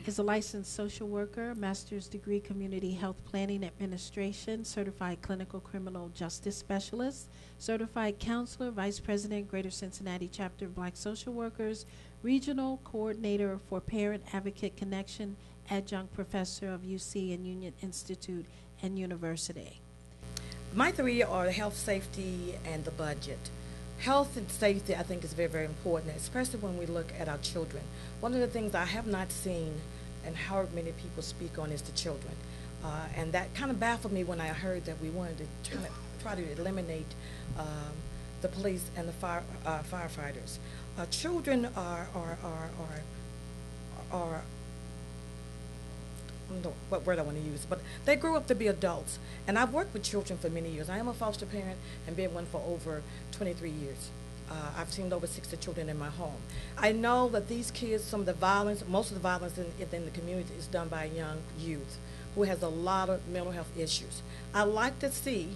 is a licensed social worker, master's degree community health planning administration, certified clinical criminal justice specialist, certified counselor, vice president, Greater Cincinnati Chapter of Black Social Workers, regional coordinator for Parent Advocate Connection, adjunct professor of UC and Union Institute and University. My three are the health, safety, and the budget. Health and safety, I think, is very, very important, especially when we look at our children. One of the things I have not seen and heard many people speak on is the children. And that kind of baffled me when I heard that we wanted to try to eliminate the police and the firefighters. Children are I don't know what word I want to use, but they grow up to be adults. And I've worked with children for many years. I am a foster parent and been one for over 23 years. I've seen over 60 children in my home. I know that these kids, some of the violence, most of the violence in the community is done by young youth who has a lot of mental health issues. I like to see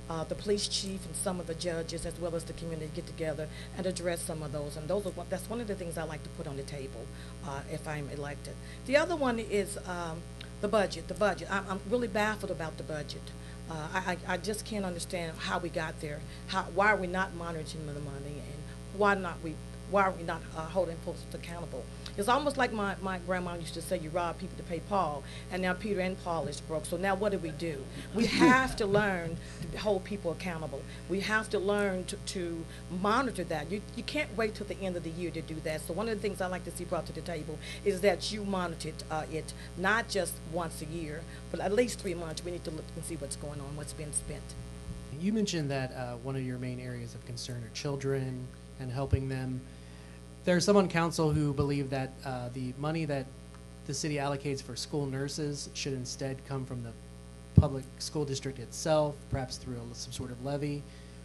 the police chief and some of the judges as well as the community get together and address some of those. And that's one of the things I like to put on the table if I'm elected. The other one is the budget. I'm really baffled about the budget. I just can't understand how we got there. Why are we not monitoring the money, and why are we not holding folks accountable? It's almost like my grandma used to say, you rob people to pay Paul, and now Peter and Paul is broke. So now what do? We have to learn to hold people accountable. We have to learn to monitor that. You can't wait till the end of the year to do that. So one of the things I like to see brought to the table is that you monitor it not just once a year, but at least 3 months. We need to look and see what's going on, what's been spent. You mentioned that one of your main areas of concern are children and helping them. There are some on council who believe that the money that the city allocates for school nurses should instead come from the public school district itself, perhaps through some sort of levy.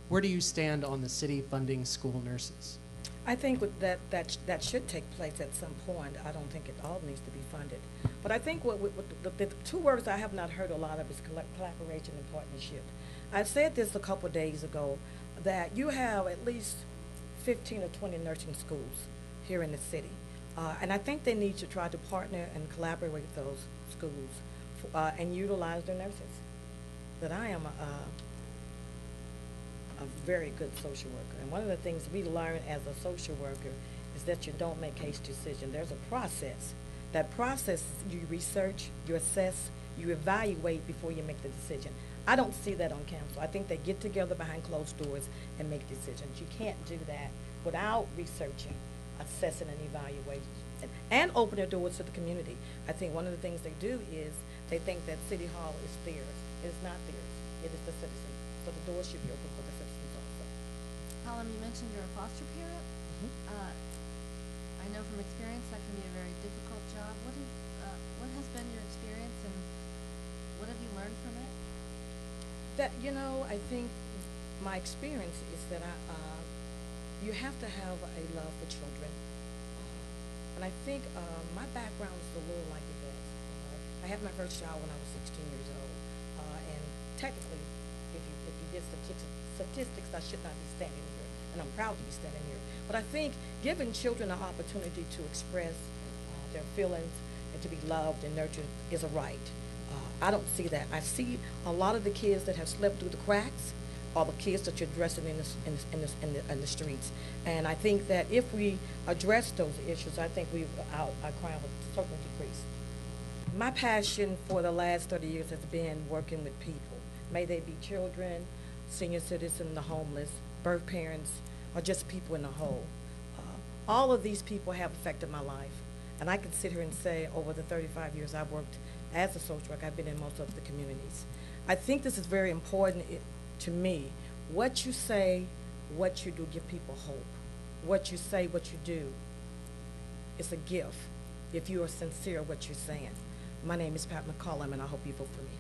Where do you stand on the city funding school nurses? I think that should take place at some point. I don't think it all needs to be funded. But I think the two words I have not heard a lot of is collaboration and partnership. I said this a couple of days ago, that you have at least 15 or 20 nursing schools here in the city. And I think they need to try to partner and collaborate with those schools and utilize their nurses. That I am a very good social worker. And one of the things we learn as a social worker is that you don't make hasty decisions. There's a process. That process, you research, you assess, you evaluate before you make the decision. I don't see that on council. I think they get together behind closed doors and make decisions. You can't do that without researching, assessing, and evaluating, and open their doors to the community. I think one of the things they do is they think that City Hall is theirs. It is not theirs. It is the citizens. So the doors should be open for the citizens also. McCollum, you mentioned you're a foster parent. I know from experience that can be a very difficult job. What has been your experience, and what have you learned from it? I think my experience is that you have to have a love for children. And I think my background is a little like yours. I had my first child when I was 16 years old. And technically, if you did statistics, I should not be standing here. And I'm proud to be standing here. But I think giving children an opportunity to express their feelings and to be loved and nurtured is a right. I don't see that. I see a lot of the kids that have slipped through the cracks are the kids that you're addressing in the streets. And I think that if we address those issues, I think our crime will certainly decrease. My passion for the last 30 years has been working with people. May they be children, senior citizens, the homeless, birth parents, or just people in the whole. All of these people have affected my life. And I can sit here and say over the 35 years I've worked as a social worker, I've been in most of the communities. I think this is very important to me. What you say, what you do, give people hope. What you say, what you do, is a gift if you are sincere what you're saying. My name is Pat McCollum, and I hope you vote for me.